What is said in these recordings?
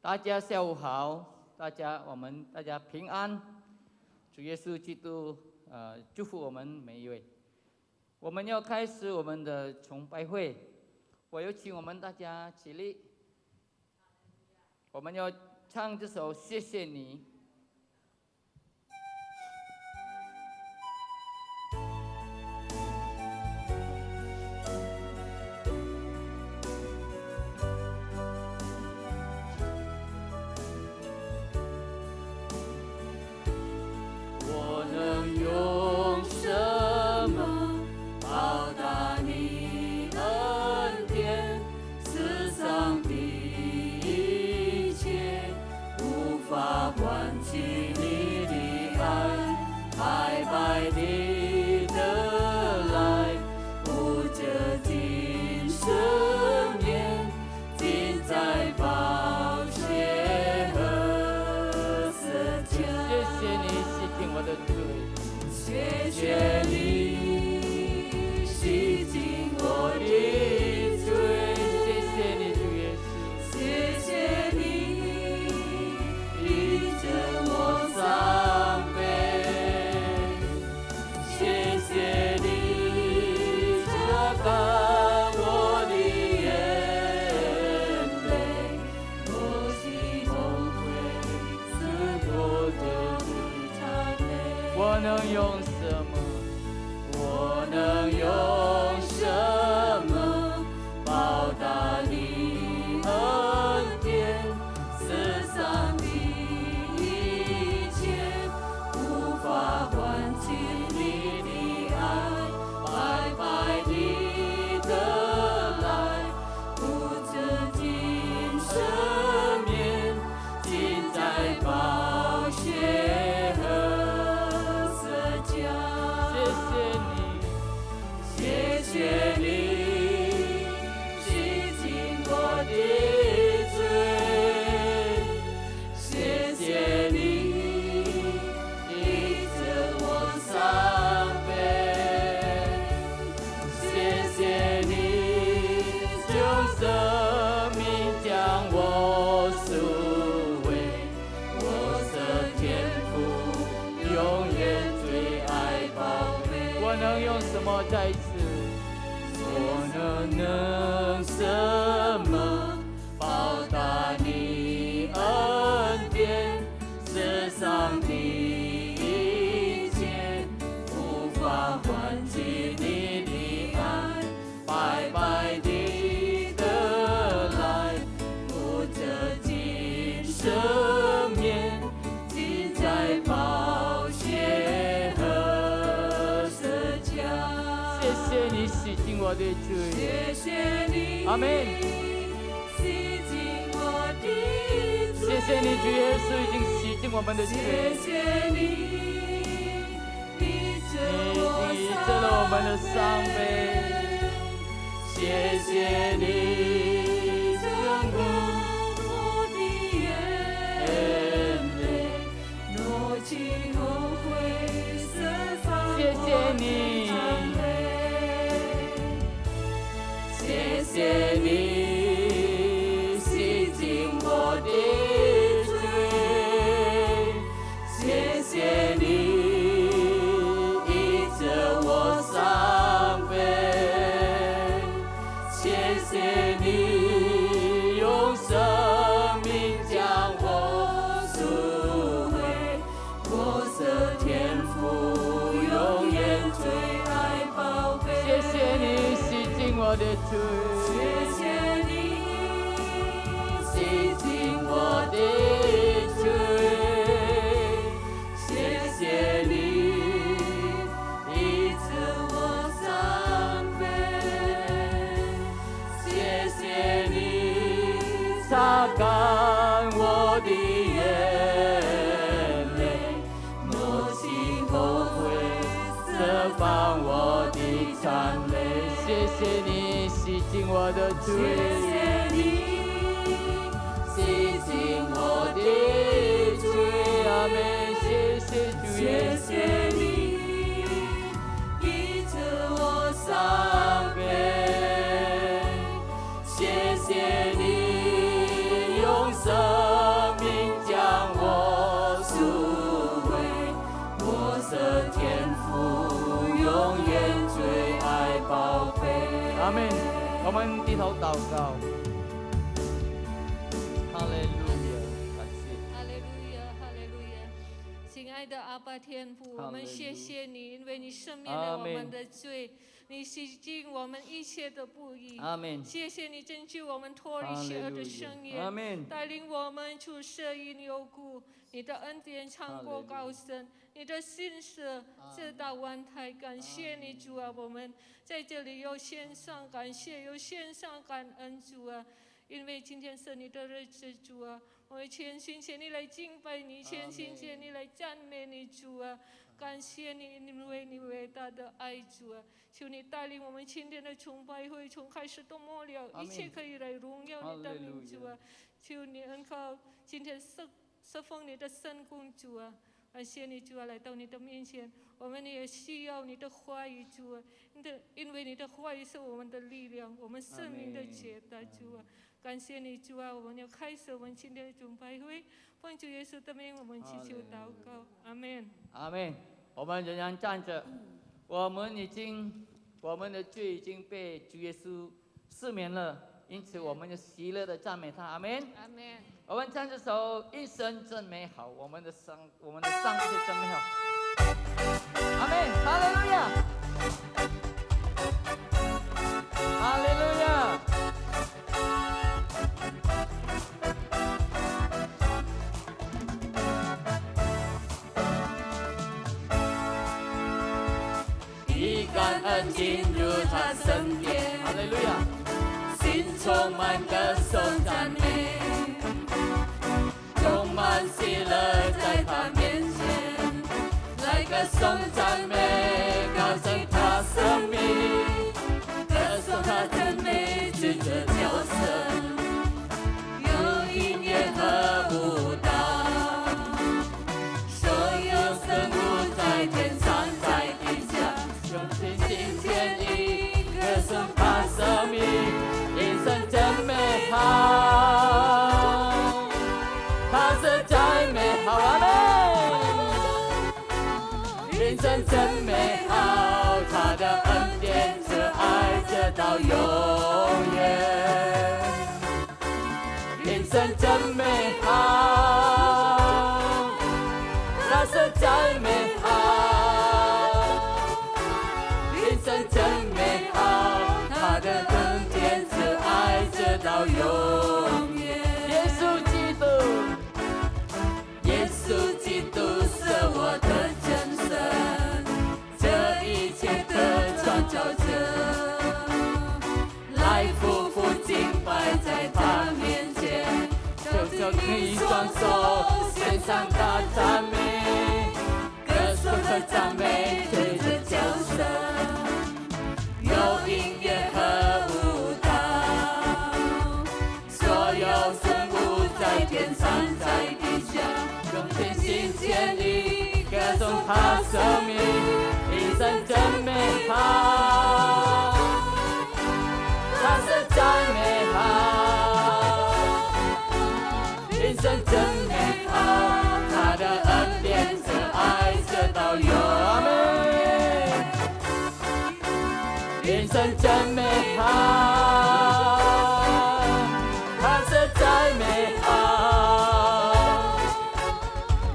大家下午好，我们大家平安。主耶稣基督祝福我们每一位。我们要开始我们的崇拜会，我有请我们大家起立。我们要唱这首《谢谢你》。阿门。谢谢你，主耶稣已经洗净我们的罪。你医治了我们的伤悲。谢谢你，挣脱我的眼泪，挪去后悔色放。谢谢你。谢谢你洗净我的罪，谢谢你医治我伤悲，谢谢你用生命将我赎回，我是天父永远最爱宝贝。谢谢你洗净我的罪。谢谢你洗净我的罪，谢谢你医治我伤悲，谢谢你擦干我的眼泪，抹去后悔，释放我的残累。谢谢你洗净我的罪，谢谢你洗净我的罪，阿们。谢谢主耶稣，谢谢你医治我伤悲，谢谢你用生来宝贝。阿门。我们低头祷告。哈利路亚，感谢。哈利路亚，哈利路亚。亲爱的阿爸天父，我们谢谢你，因为你赦免了我们的罪，你洗净我们一切的不义。阿门。谢谢你拯救我们脱离邪恶的深渊，阿门。带领我们出色因幽谷。你的恩典长过高深，你的信实直到万代。感谢你主啊，我们在这里有献上感谢，有献上感恩主啊，因为今天是你的日子主啊，我们全心全意来敬拜你，全心全意来赞美你主啊，感谢你，因为你伟大的爱主啊，求你带领我们今天的崇拜会从开始到末了，一切可以来荣耀你的名主啊，求你恩靠今天侍奉你的圣公主啊，感谢你主啊，来到你的面前，我们也需要你的话语主啊，因为你的话语是我们的力量，我们生命的解答主啊，感谢你主啊，我们要开始我们今天的崇拜会，奉主耶稣的名，我们祈求祷告，阿门。阿门。我们仍然站着，我们的罪已经被主耶稣赦免了，因此我们就喜乐的赞美他，阿门。阿门。我们唱这首一生真美好，我们的上帝真美好，阿门，哈利路亚，哈利路亚。以感恩进入他圣殿，哈利路亚，心充满歌颂赞美，充满喜乐在他面前，来歌颂赞美，高声他生命，歌颂他真美，指着角色，有音乐和舞蹈，所有生物在天上在地下，用尽心全意歌颂他生命，一生真美好。他实在美好，阿门。人生真美好，他的恩典慈爱直到永远。人生真美好，他实在美好。人生真美好，他的恩典慈爱直到永远。耶稣基督是我的真神，这一切的创造者，来匍匐敬拜在他面前，就你双手献上大赞美，歌颂和赞美对着角色，有音乐和舞蹈，所有生物在天上在地下，用全心全意歌颂他生命，一生真美好，他实在美好，一生真美好，他的恩典慈爱直到永远，一生真美好，他实在美好，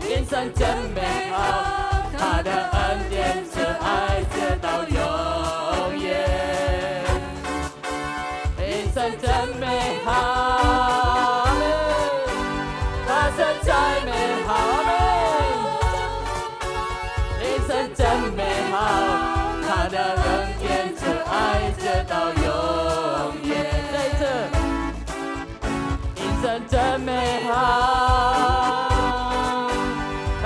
人生真美好，他的恩典慈爱直到永远，人生真美好，他实在美好，人生真美好，他的恩典慈爱直到永远。在这，人生真美好。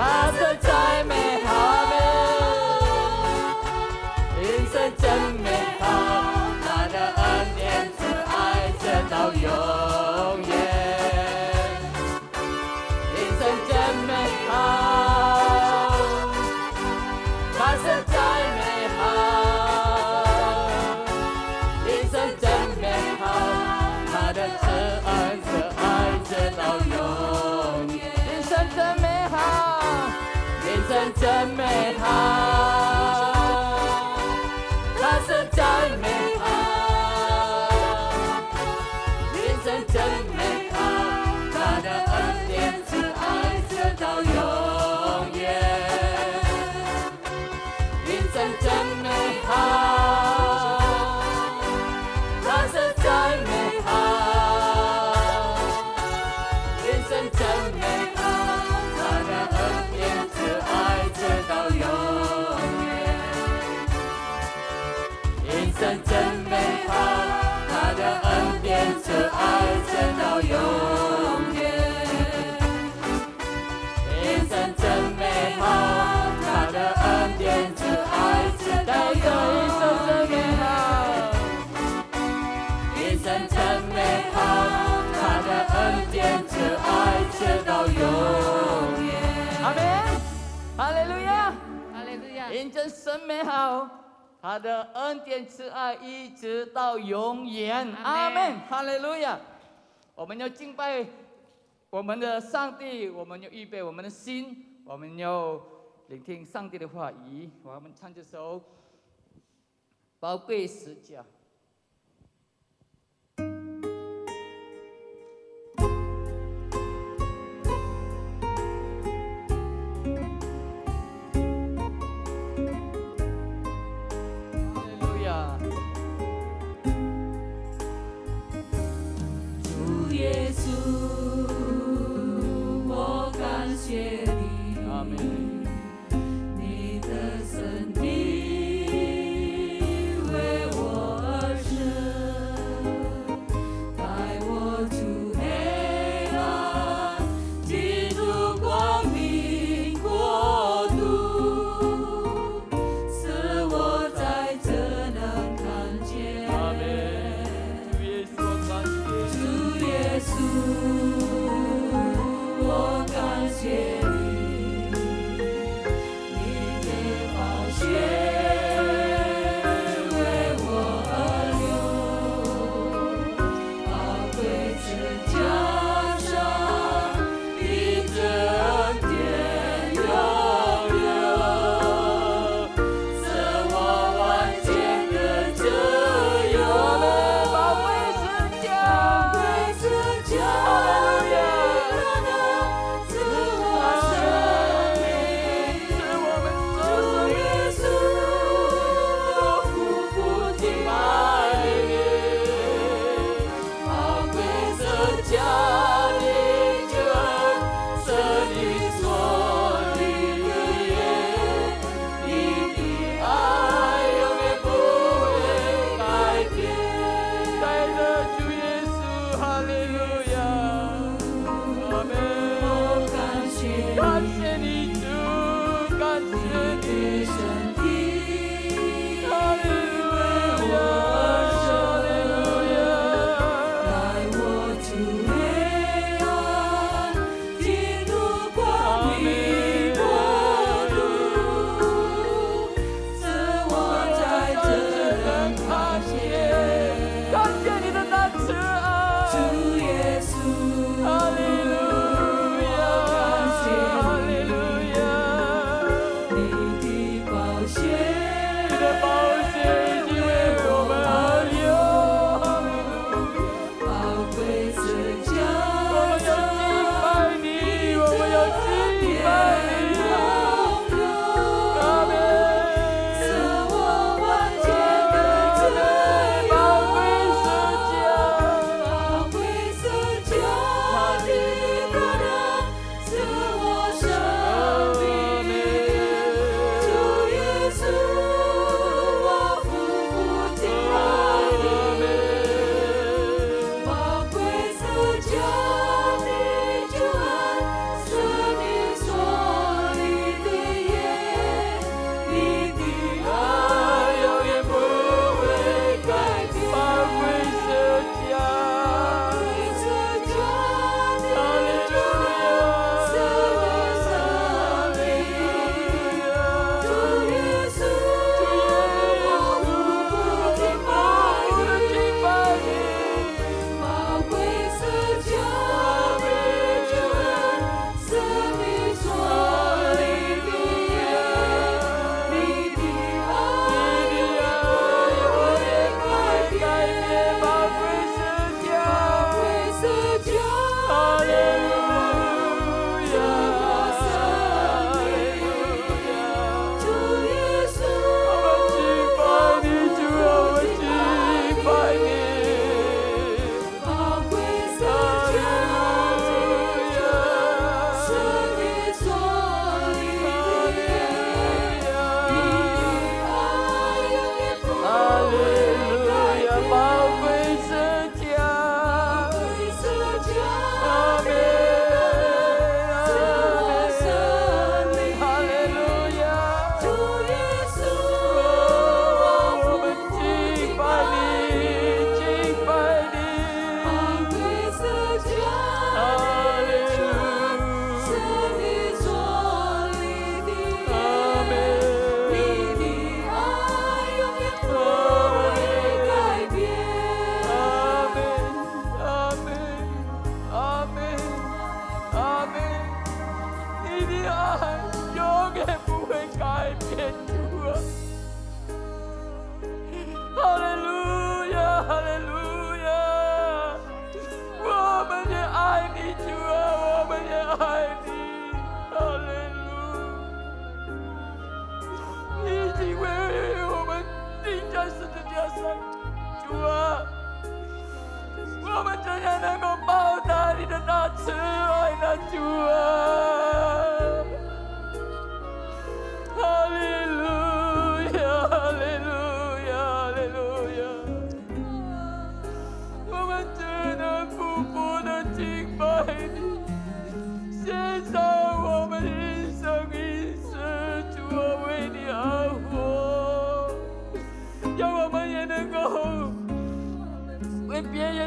他实在美好，人生真美好，他的恩典慈爱直到永远，人生真美好，他实在美好，人生真美好，他的慈恩慈爱直到永远，人生真美好。人生真美好，他实在神真美好，他的恩典慈爱直到永远。天神真美好，他的恩典慈爱直到永远。天神真美好，他的恩典慈爱直到永远。阿门，哈利路亚，哈利路亚。因真神美好，他的恩典慈爱一直到永远。阿门，哈利路亚。我们要敬拜我们的上帝，我们要预备我们的心，我们要聆听上帝的话语。我们唱这首《宝贵十架》。主耶稣，我感谢你，阿门。你的身体为我而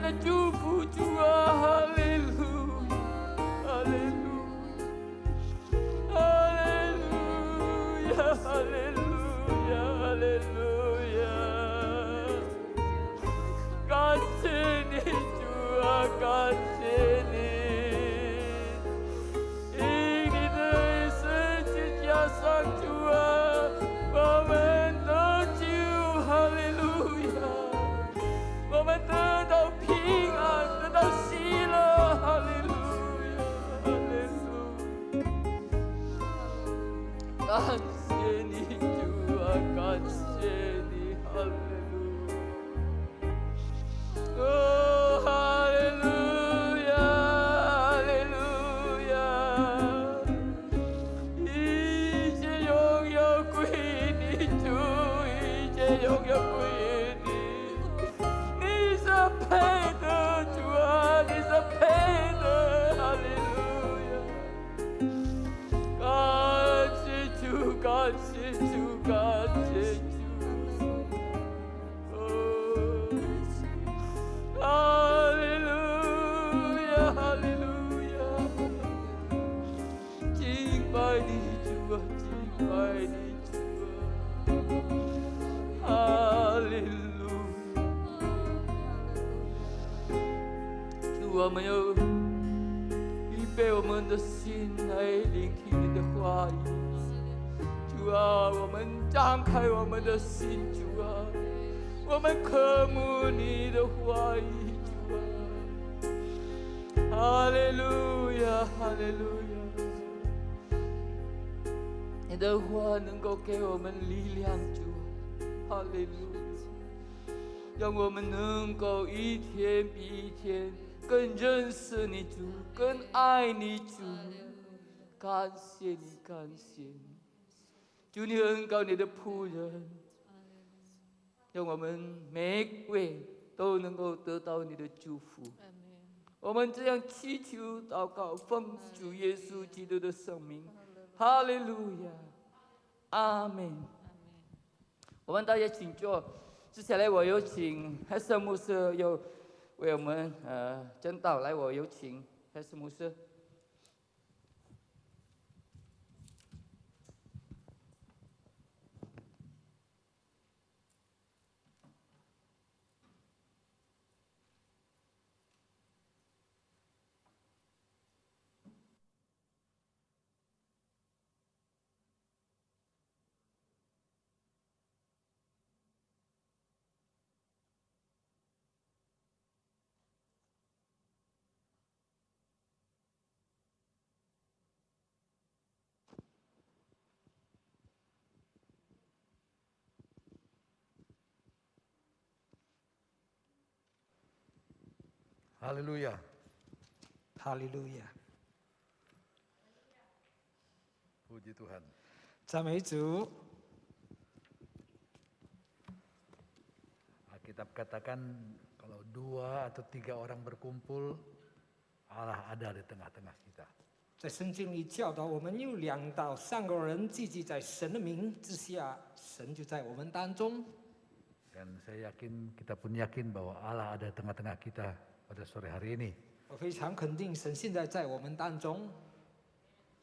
的祝福，主啊，哈利路亚，哈利路亚，哈利路亚，哈利路亚，感谢你，主啊，感谢你，因你的十字架上，主啊，我们得救，哈利路亚，我们得到平安，得到喜乐，哈利路亚，哈利路亚，感谢你，主啊，感谢你，哈利路亚，哦，哈利路亚，哈利路亚，一切荣耀归你，主，一切荣耀归你，你是配的，主啊，你是配的，哈利路亚，感谢主，感谢主，感谢主，哦，哈利路亚，哈利路亚，敬拜你，主啊，敬拜你，主啊，哈利路亚，主，我们要预备我们的心来聆听你的话语。主啊，我们张开我们的心，主啊，我们渴慕你的话语，主啊，哈利路亚，哈利路亚，你的话能够给我们力量，主啊，哈利路亚，让我们能够一天比一天更认识你，主，更爱你，主，感谢你，感谢你。主，你恩膏你的仆人，让我们每一位都能够得到你的祝福。我们这样祈求祷告，奉主耶稣基督的圣名，哈利路亚，阿门。我们大家请坐。接下来我有请黑色牧师又为我们讲道，来，我有请黑色牧师。哈利路亚，哈利路亚， puji Tuhan. 赞美主。 Alkitab katakan kalau 2 atau 3 orang berkumpul, Allah ada di tengah-tengah kita. 在圣经里教导我们，有2到3个人聚集在神的名之下，神就在我们当中。 Dan saya yakin, kita pun yakin bahwa Allah ada di tengah-tengah kita pada sore hari ini. 我非常肯定，神现在在我们当中。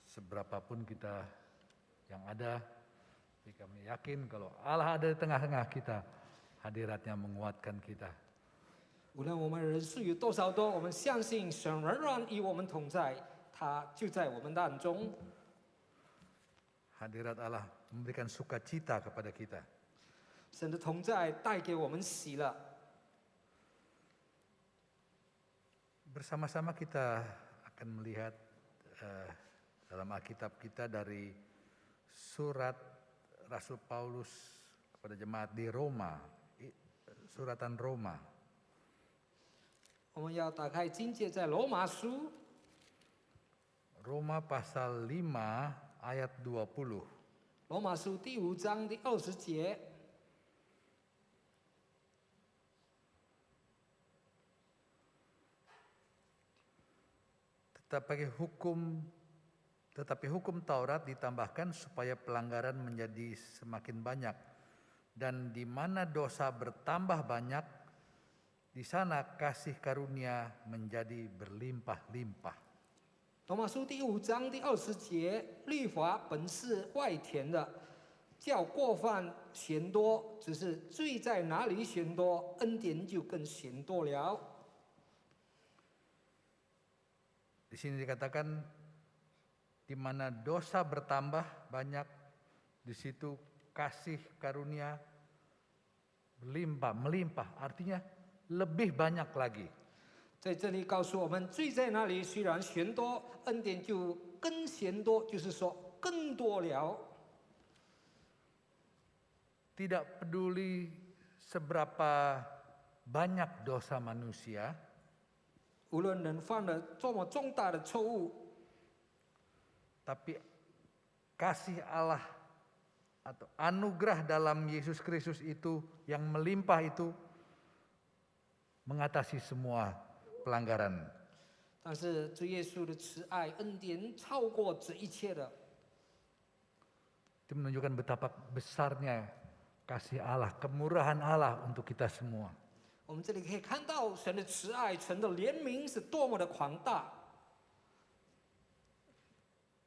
Seberapapun kita yang ada, tapi kami yakin kalau Allah ada di tengah-tengah kita, hadiratnya menguatkan kita. 无论我们人数有多少多，我们相信神仍然与我们同在，他就在我们当中。 Hadirat Allah memberikan sukacita kepada kita. 神的同在带给我们喜乐。 Bersama-sama kita akan melihat dalam Alkitab kita dari surat Rasul Paulus kepada jemaat di Roma, suratan Roma. 我们要打开经节，在罗马书， Roma pasal 5 ayat 20. 罗马书第5章第20节。 Tetapi hukum Taurat ditambahkan supaya pelanggaran menjadi semakin banyak, dan di mana dosa bertambah banyak, Di sana kasih karunia menjadi berlimpah-limpah. 罗马书第5章第20节，律法本是外填的，叫过犯嫌多，只是罪在哪里嫌多，恩典就更嫌多了。 Di sini dikatakan di mana dosa bertambah banyak, di situ kasih karunia berlimpah, melimpah, artinya lebih banyak lagi. 在这里告诉我们，罪在哪里虽然嫌多，恩典就更嫌多，就是说更多了。 Tidak peduli seberapa banyak dosa manusia, 无论人犯了多么重大的错误， tapi kasih Allah atau anugerah dalam Yesus Kristus itu yang melimpah itu mengatasi semua pelanggaran. 但是主耶稣的慈爱恩典超过这一切的。 Itu menunjukkan betapa besarnya kasih Allah, kemurahan Allah untuk kita semua. 我们这里可以看到神的慈爱、神的怜悯是多么的广大。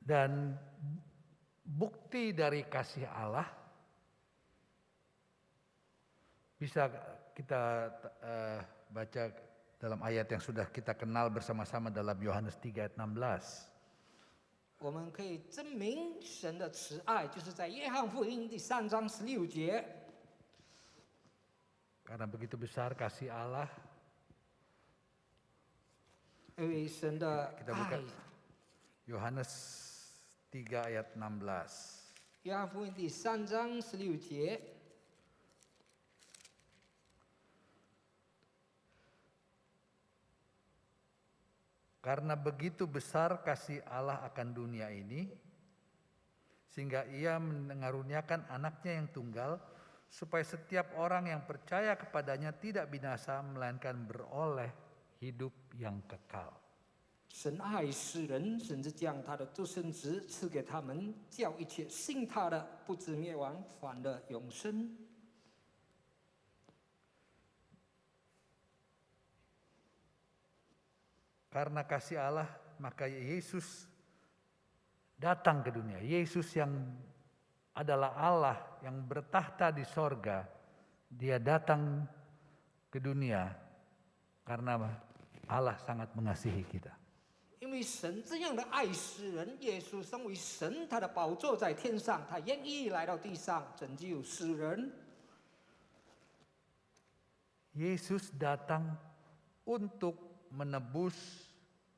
Dan bukti dari kasih Allah bisa kita baca dalam ayat yang sudah kita kenal bersama-sama dalam Yohanes 3 ayat 16. 我们可以证明神的慈爱，就是在约翰福音第3章16节。 Karena begitu besar kasih Allah, 因为神的 kita buka 爱， Yohanes 3 ayat 16. 约翰福音第3章16节。 Karena begitu besar kasih Allah akan dunia ini, sehingga ia mengaruniakan anaknya yang tunggal, supaya setiap orang yang percaya kepadanya tidak binasa, melainkan beroleh hidup yang kekal. 神爱世人，甚至将他的独生子赐给他们，叫一切信他的不至灭亡，反得永生。 Karena kasih Allah, maka Yesus datang ke dunia. Yesus yang adalah Allah yang bertahta di sorga, dia datang ke dunia karena Allah sangat mengasihi kita. 因为神这样的爱世人，耶稣身为神，他的宝座在天上，他愿意来到地上拯救世人。 Yesus datang untuk menebus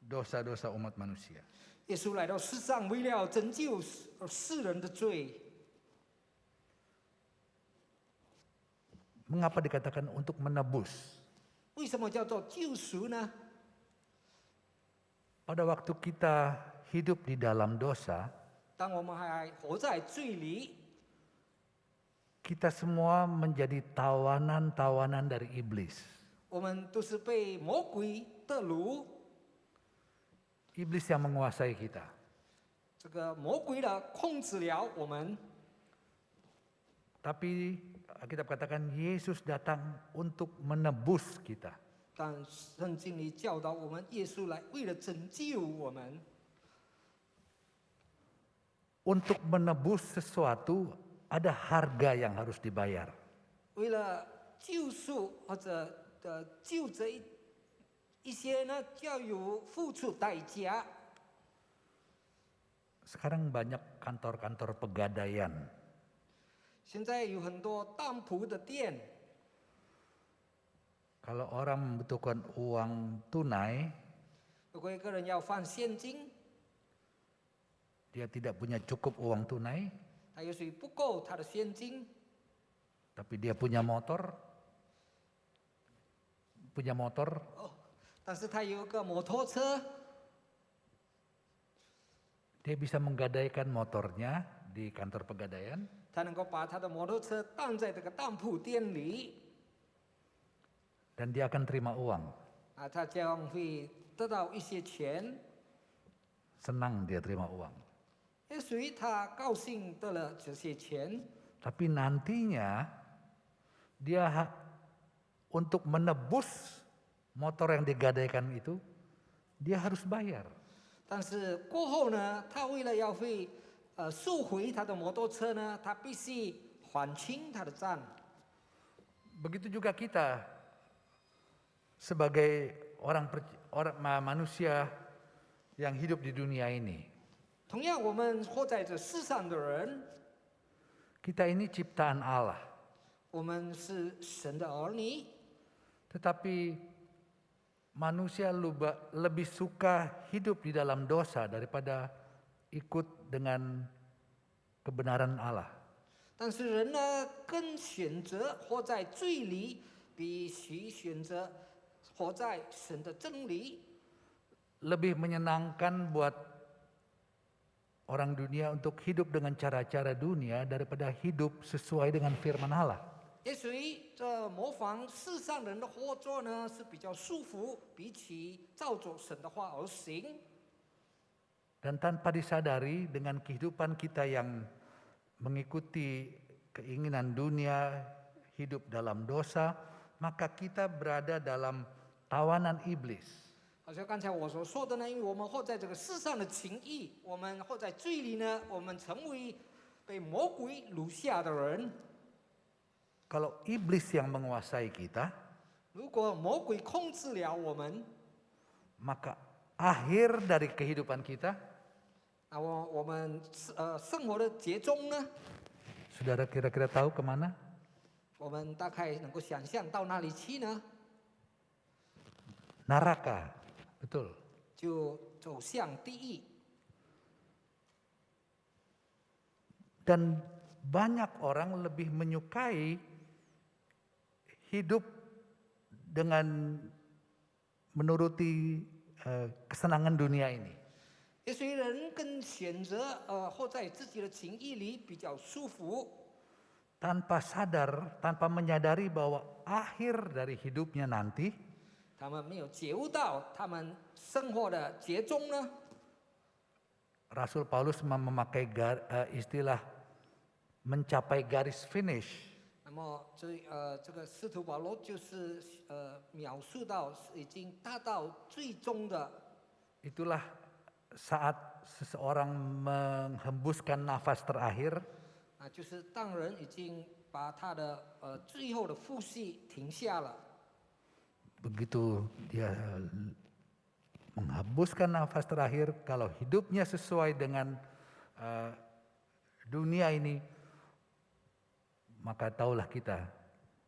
dosa-dosa umat manusia. 耶稣来到世上，为了拯救世人的罪。 Mengapa dikatakan untuk menebus? 为什么叫做救赎呢？ Pada waktu kita hidup di dalam dosa, 当我们还活在罪里， kita semua menjadi tawanan-tawanan dari iblis. 我们都是被魔鬼的掳， Iblis yang menguasai kita. 这个魔鬼的控制了我们。 Tapi kita katakan Yesus datang untuk menebus kita. 但圣经里教导我们，耶稣来为了拯救我们。 Untuk menebus sesuatu ada harga yang harus dibayar. 为了救赎或者救这一些呢，就要有付出代价。 Sekarang banyak kantor-kantor pegadaian. 现在有很多当铺的店， Kalau orang membutuhkan uang tunai, 如果一个人要放现金， dia tidak punya cukup uang tunai, 他也许不够他的现金， tapi dia punya motor, 但是他有个摩托车， dia bisa menggadaikan motornya di kantor pegadaian, 他能够把他的摩托车当在这个当铺店里， dan dia akan terima uang. 啊，他将会得到一些钱。 Senang dia terima uang. 也许他高兴得了这些钱， Tapi nantinya dia untuk menebus motor yang digadaikan itu, dia harus bayar. 但是过后呢，他为了要赎回他的摩托车呢，他必须还清他的账。 Begitu juga kita sebagai manusia yang hidup di dunia ini. 同样，我们活在这世上的人， Kita ini ciptaan Allah. 我们是神的儿女， Tetapi manusia lebih suka hidup di dalam dosa daripada ikut dengan kebenaran Allah. 但是人呢，更选择活在罪里，比起选择活在神的真理。 Lebih menyenangkan buat orang dunia untuk hidup dengan cara-cara dunia daripada hidup sesuai dengan firman Allah. 也许这模仿世上人的活着呢，是比较舒服，比起照着神的话而行。 Dan tanpa disadari dengan kehidupan kita yang mengikuti keinginan dunia, hidup dalam dosa, maka kita berada dalam tawanan iblis. 好像刚才我所说的呢，因为我们活在这个世上的情欲，我们活在罪里呢，我们成为被魔鬼掳下的人。 Kalau iblis yang menguasai kita, 如果魔鬼控制了我们， maka akhir dari kehidupan kita, 那么我们生活的结终呢， saudara kira-kira tahu kemana? 我们大概能够想象到哪里去呢？ Neraka, betul. 就走向地狱。 Dan banyak orang lebih menyukai hidup dengan menuruti kesenangan dunia ini. 也许人更选择活在自己的情欲里比较舒服， Tanpa sadar, tanpa menyadari bahwa akhir dari hidupnya nanti 他们没有觉悟到他们生活的结终呢。 Rasul Paulus memakai istilah mencapai garis finish. 那么这个使徒保罗就是描述到已经达到最终的， Itulah saat seseorang menghembuskan nafas terakhir, 就是当人已经把他的最后的呼吸停下了。 begitu dia menghembuskan nafas terakhir, kalau hidupnya sesuai dengan dunia ini, maka taulah kita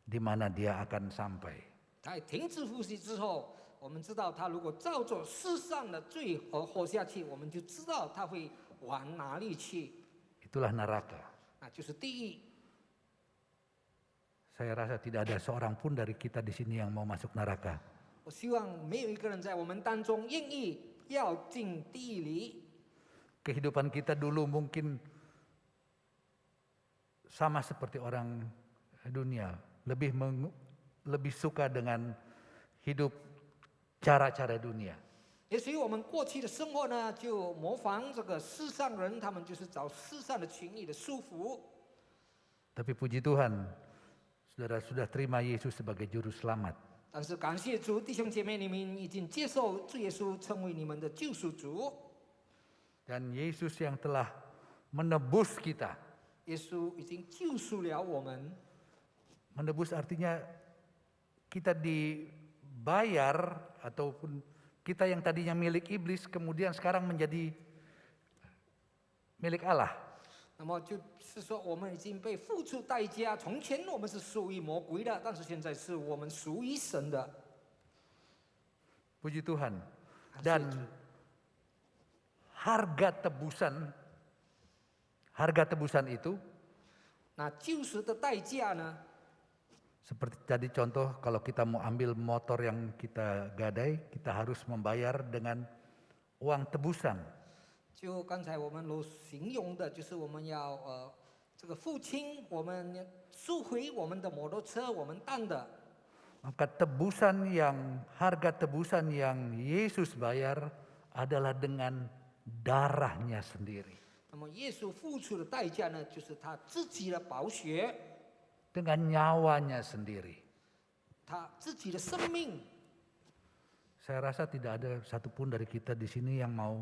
di mana dia akan sampai. 他停止呼吸之后，我们知道他如果照着世上的罪而活下去，我们就知道他会往哪里去， Itulah neraka. 那就是地狱。 Saya rasa tidak ada seorang pun dari kita di sini yang mau masuk neraka. 我希望没有一个人在我们当中愿意要进地狱里。 Kehidupan kita dulu mungkin sama seperti orang dunia, lebih suka dengan hidup cara-cara dunia. 也许我们过去的生活呢，就模仿这个世上人，他们就是找世上的情欲的束缚。 Tapi puji Tuhan, saudara sudah terima Yesus sebagai juru selamat. 但是感谢主，弟兄姐妹，你们已经接受主耶稣成为你们的救赎主。 Dan Yesus yang telah menebus kita. 耶稣已经救赎了我们。 Menebus artinya kita dibayar ataupun kita yang tadinya milik iblis kemudian sekarang menjadi milik Allah. 那么就是说，我们已经被付出代价。从前我们是属于魔鬼的，但是现在是我们属于神的。 Puji Tuhan. Dan harga tebusan itu 那救赎的代价呢？ seperti tadi contoh, kalau kita mau ambil motor yang kita gadai, kita harus membayar dengan uang tebusan. 就刚才我们所形容的，就是我们要这个付清，我们赎回我们的摩托车，我们当的。 Maka harga tebusan yang Yesus bayar adalah dengan darahnya sendiri. 那么耶稣付出的代价呢，就是他自己的宝血， Dengan nyawanya sendiri. 他自己的生命。Saya rasa tidak ada satupun dari kita di sini yang mau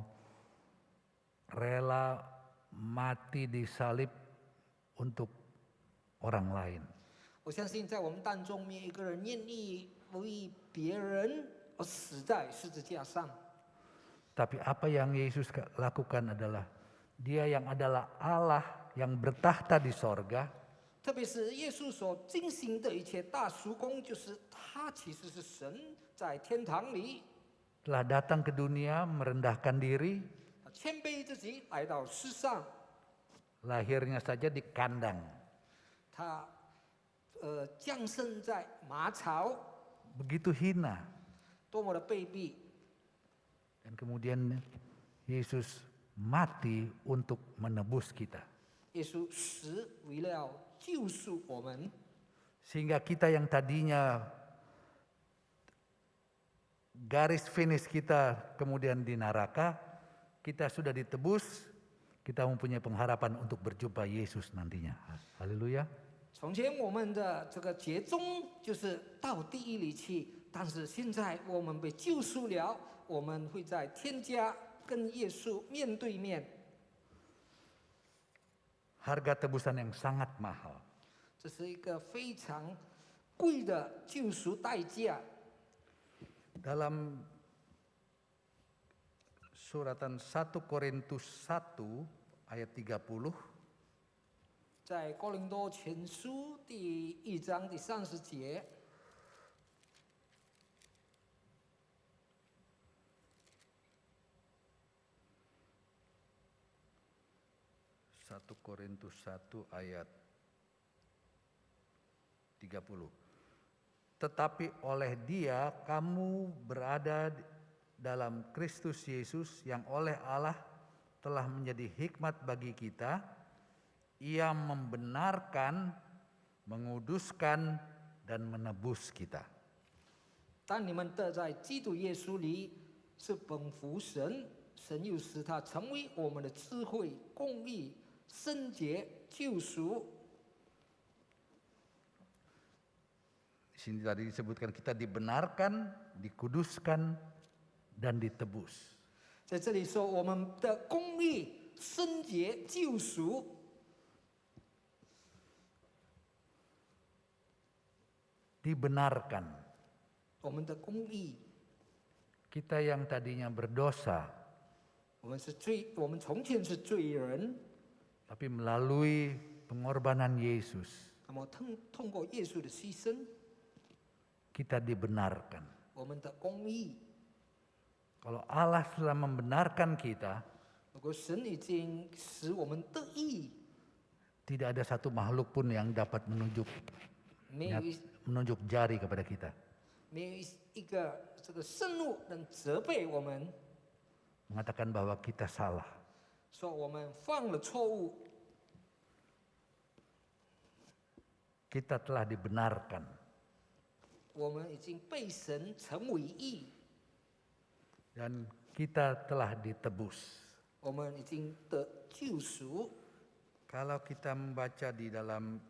rela mati disalib untuk orang lain. 我相信在我们当中没有一个人愿意为别人而死在十字架上。 Tapi apa yang Yesus lakukan adalah Dia yang adalah Allah yang bertahta di sorga, 特别是耶稣所进行的一切大叔公，就是他其实是神在天堂里， telah datang ke dunia merendahkan diri, 他谦卑自己来到世上， lahirnya saja di kandang, 他降生在马槽， begitu hina. 多么的卑鄙！ Dan kemudian Yesus mati untuk menebus kita. 耶稣死为了救赎我们， Sehingga kita yang tadinya garis finish kita kemudian di neraka, kita sudah ditebus, kita mempunyai pengharapan untuk berjumpa Yesus nantinya. Haleluya. 从前我们的这个结终就是到地狱里去，但是现在我们被救赎了，我们会在天家跟耶稣面对面。 Harga tebusan yang sangat mahal. 这是一个非常贵的救赎代价。 Dalam suratan 1 Korintus 1 ayat 30, 在哥林多前书第1章第30节， 1 Korintus 1 ayat 30. Tetapi oleh Dia kamu berada dalam Kristus Yesus yang oleh Allah telah menjadi hikmat bagi kita. Ia membenarkan, menguduskan, dan menebus kita. 但你们得在基督耶稣里是本乎神，神又使他成为我们的智慧、公义、圣洁、救赎。 Di sini tadi disebutkan kita dibenarkan, dikuduskan, dan ditebus. 在这里说我们的公义、圣洁、救赎。 Dibenarkan. 我们的公义， Kita yang tadinya berdosa, 我们从前是罪人， tapi melalui pengorbanan Yesus, 那么通过耶稣的牺牲， kita dibenarkan. 我们的公义。 Kalau Allah telah membenarkan kita, 如果神已经使我们得义， tidak ada satu makhluk pun yang dapat menunjuk 没有一 menunjuk jari kepada kita. 没有一个这个圣怒能责备我们， Mengatakan bahwa kita salah. 说我们犯了错误， Kita telah dibenarkan. 我们已经被神成为义， Dan kita telah ditebus. 我们已经得救赎。 Kalau kita membaca di dalam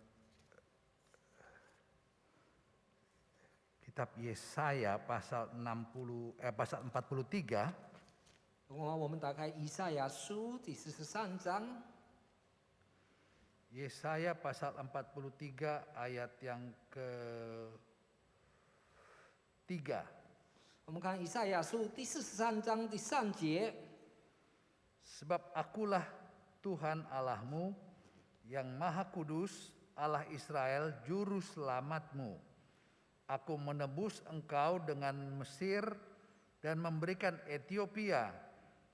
kitab Yesaya pasal 43, 如果我们打开以赛亚书第43章， Yesaya pasal 43 ayat yang ke-3. 我们看以赛亚书第43章第3节， Sebab akulah Tuhan Allahmu yang maha kudus, Allah Israel, juru selamatmu. Aku menebus engkau dengan Mesir dan memberikan Ethiopia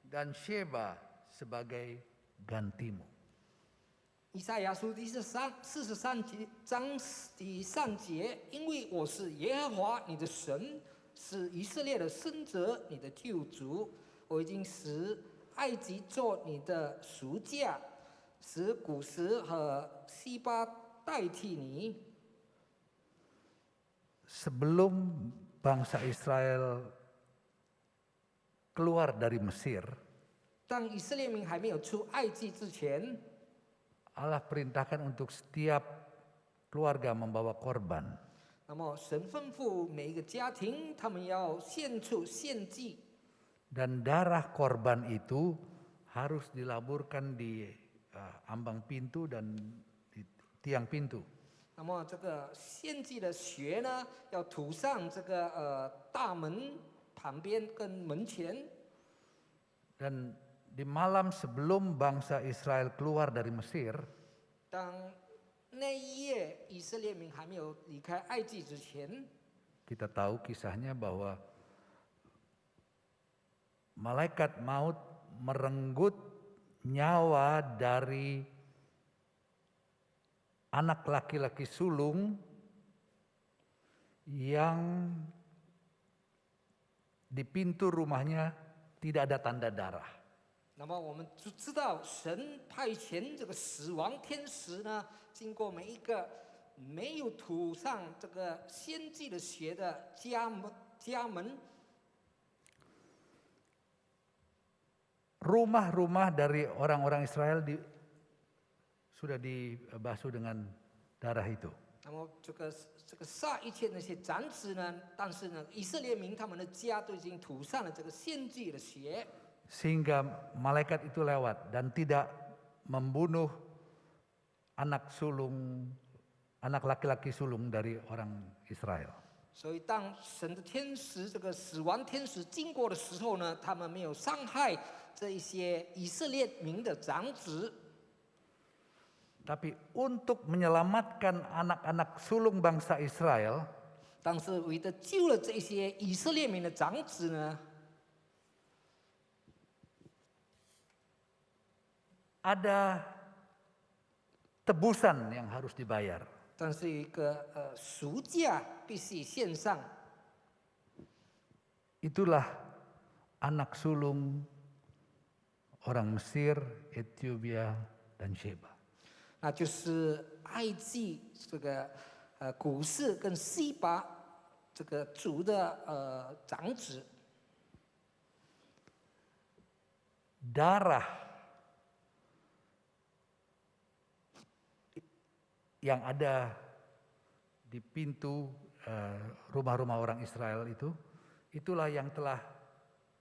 dan Sheba sebagai gantimu. 以赛亚书第43章第3节，因为我是耶和华你的神，是以色列的圣者，你的救主。我已经使埃及做你的赎价，使古时和西巴代替你。 Sebelum bangsa Israel keluar dari Mesir, 当以色列民还没有出埃及之前， Allah perintahkan untuk setiap keluarga membawa korban. 那么神吩咐每一个家庭，他们要献出献祭， Dan darah korban itu harus dilaburkan di ambang pintu dan di tiang pintu. 那么这个献祭的血呢，要涂上这个大门旁边跟门前。 Dan di malam sebelum bangsa Israel keluar dari Mesir, 当那一夜以色列民还没有离开埃及之前， kita tahu kisahnya bahwa malaikat maut merenggut nyawa dari anak laki-laki sulung yang di pintu rumahnya tidak ada tanda darah. 那么我们就知道，神派遣这个死亡天使呢，经过每一个没有涂上这个献祭的血的家门， Rumah-rumah dari orang-orang Israel sudah dibasuh dengan darah itu. 那么这个杀一切那些长子呢，但是呢，以色列民他们的家都已经涂上了这个献祭的血。 Sehingga malaikat itu lewat dan tidak membunuh anak laki-laki sulung dari orang Israel. 所以当神的天使这个死亡天使经过的时候呢，他们没有伤害这一些以色列民的长子。 Tapi untuk menyelamatkan anak-anak sulung bangsa Israel, 但是为了救了这些以色列民的长子呢， ada tebusan yang harus dibayar. 但是一个赎价必须献上。 Itulah anak sulung orang Mesir, Ethiopia, dan Sheba. 那就是埃及这个古示跟西巴这个族的长子。 Darah yang ada di pintu rumah-rumah orang Israel itu, itulah yang telah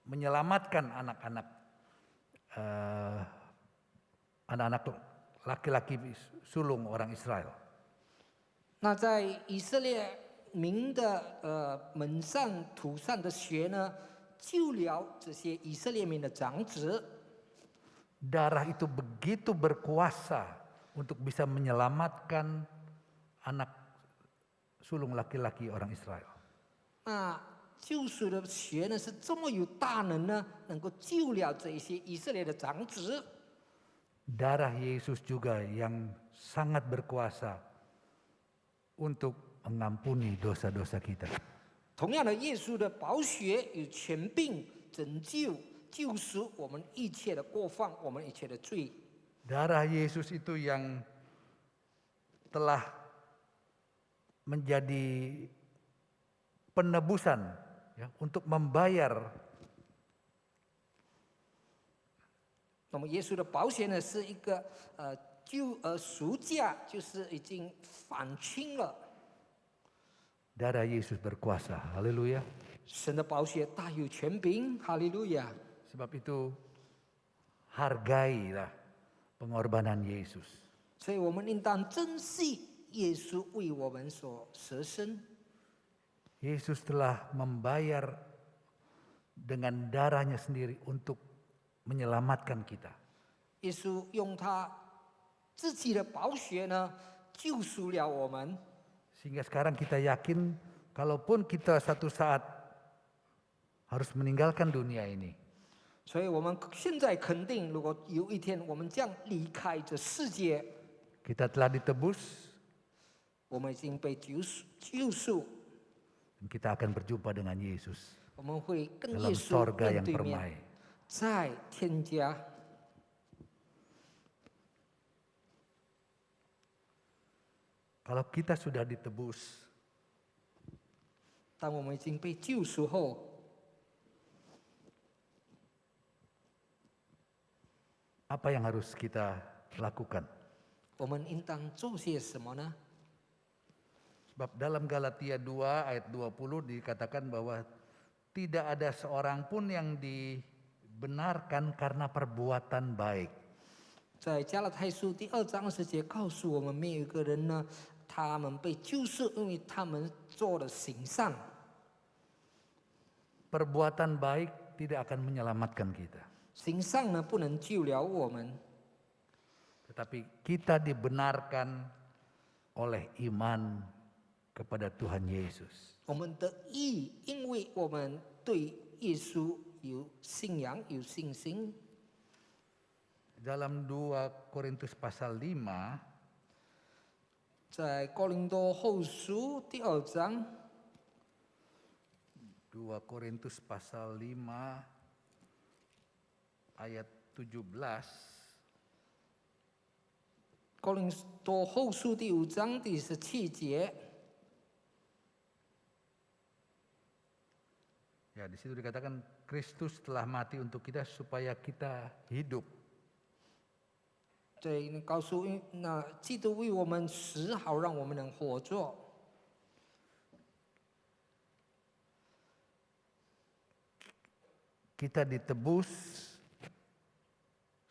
menyelamatkan anak-anak laki-laki sulung orang Israel. 那在以色列民的门上涂上的血呢，救了这些以色列民的长子。 Darah itu begitu berkuasa untuk bisa menyelamatkan anak sulung laki-laki orang Israel. 那救赎的血呢，是这么有大能呢，能够救了这一些以色列的长子。 Darah Yesus juga yang sangat berkuasa untuk mengampuni dosa-dosa kita. 同样的，耶稣的宝血有权柄拯救、救赎我们一切的过犯，我们一切的罪。 Darah Yesus itu yang telah menjadi penebusan ya, untuk membayar 那么耶稣的宝血呢，是一个赎价，就是已经返清了。 darah Yesus berkuasa. Haleluya. 神的宝血大有权柄，哈利路亚。 Sebab itu hargailah pengorbanan Yesus. 所以我们应当珍惜耶稣为我们所舍身。 Yesus telah membayar dengan darahnya sendiri untuk menyelamatkan kita. 耶稣用他自己的宝血呢，救赎了我们。 Sehingga sekarang kita yakin kalaupun kita satu saat harus meninggalkan dunia ini, 所以我们现在肯定，如果有一天我们将离开这世界， kita telah ditebus 我们已经被救赎， dan kita akan berjumpa dengan Yesus 我们会跟 dalam 耶稣 sorga 面 yang 对 permai. 面，在天家。 Kalau kita sudah ditebus, 当我们已经被救赎后， apa yang harus kita lakukan? 我们应当做些什么呢？ Sebab dalam Galatia 2 ayat 20 dikatakan bahwa tidak ada seorang pun yang dibenarkan karena perbuatan baik. 在加拉太书第2章20节告诉我们，没有一个人呢，他们被救赎，因为他们做了行善。 Perbuatan baik tidak akan menyelamatkan kita. 行善呢，不能救了我们， Tetapi kita dibenarkan oleh iman kepada Tuhan Yesus. 我们的义，因为我们对耶稣有信仰、有信心。 Dalam 2 Korintus pasal 5在哥林多后书第2章， 2 Korintus pasal 5 ayat 17. 哥林多后书第5章第17节， Ya, di situ dikatakan Kristus telah mati untuk kita supaya kita hidup. 这里告诉那基督为我们死，好让我们能活着。 Kita ditebus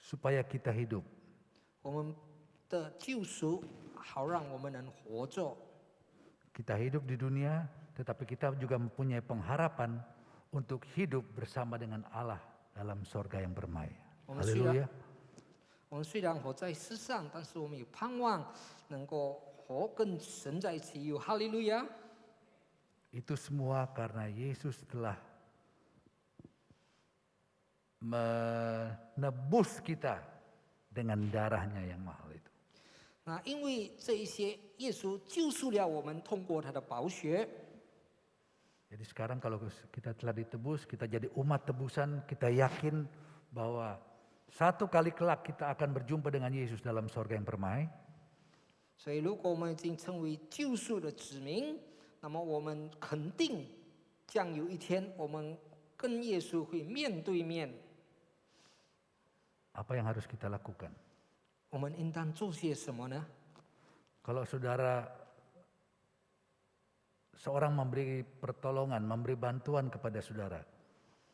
supaya kita hidup. 我们的救赎，好让我们能活着。 Kita hidup di dunia, tetapi kita juga mempunyai pengharapan untuk hidup bersama dengan Allah dalam sorga yang permai. Haleluya. 我们虽然活在世上，但是我们有盼望能够活跟神在一起。有哈利路亚！ Itu semua karena Yesus telah menebus kita dengan darahnya yang mahal itu. 那因为这一些，耶稣救赎了我们，通过他的宝血。 Jadi sekarang kalau kita telah ditebus, kita jadi umat tebusan, kita yakin bahwa satu kali kelak kita akan berjumpa dengan Yesus dalam sorga yang permai. 所以，如果我们已经成为救赎的子民，那么我们肯定将有一天，我们跟耶稣会面对面。 Apa yang harus kita lakukan? 我们应当做些什么呢？ Kalau seorang memberi pertolongan, memberi bantuan kepada saudara,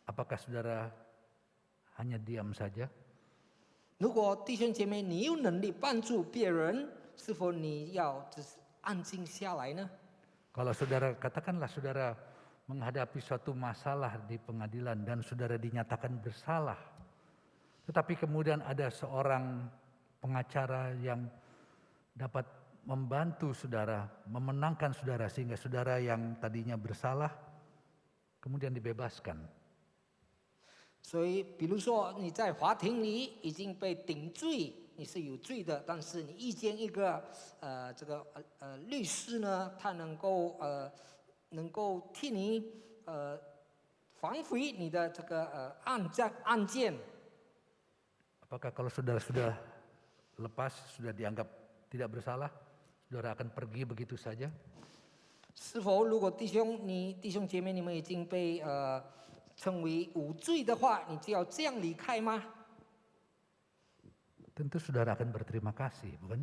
apakah saudara hanya diam saja? 如果弟兄姐妹你有能力帮助别人，是否你要只是安静下来呢？ Kalau saudara, katakanlah saudara menghadapi suatu masalah di pengadilan dan saudara dinyatakan bersalah. Tetapi kemudian ada seorang pengacara yang dapat membantu saudara, memenangkan saudara sehingga saudara yang tadinya bersalah kemudian dibebaskan. 所以，比如说你在法庭里已经被定罪，你是有罪的，但是你遇见一个律师呢，他能够替你反悔你的这个案件。 Apakah kalau saudara sudah lepas, sudah dianggap tidak bersalah, saudara akan pergi begitu saja? 是否如果弟兄姐妹你们已经被称为无罪的话，你就要这样离开吗？ Tentu saudara akan berterima kasih, bukan?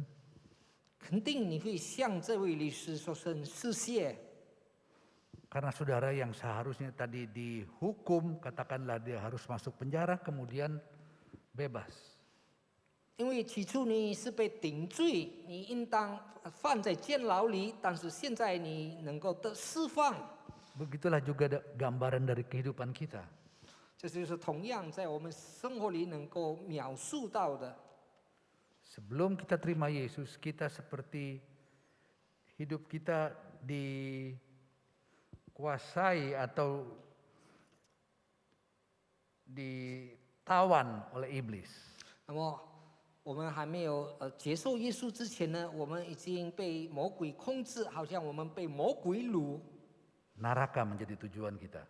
肯定你会向这位律师说声谢谢， Karena saudara yang seharusnya tadi dihukum, katakanlah dia harus masuk penjara, kemudian bebas. 因为起初你是被定罪，你应当放在监牢里，但是现在你能够得释放。 Begitulah juga gambaran dari kehidupan kita. 这就是同样在我们生活里能够描述到的。 Sebelum kita terima Yesus, kita seperti hidup kita dikuasai atau ditawan oleh iblis. 那么我们还没有接受耶稣之前呢，我们已经被魔鬼控制，好像我们被魔鬼掳。 Neraka menjadi tujuan kita.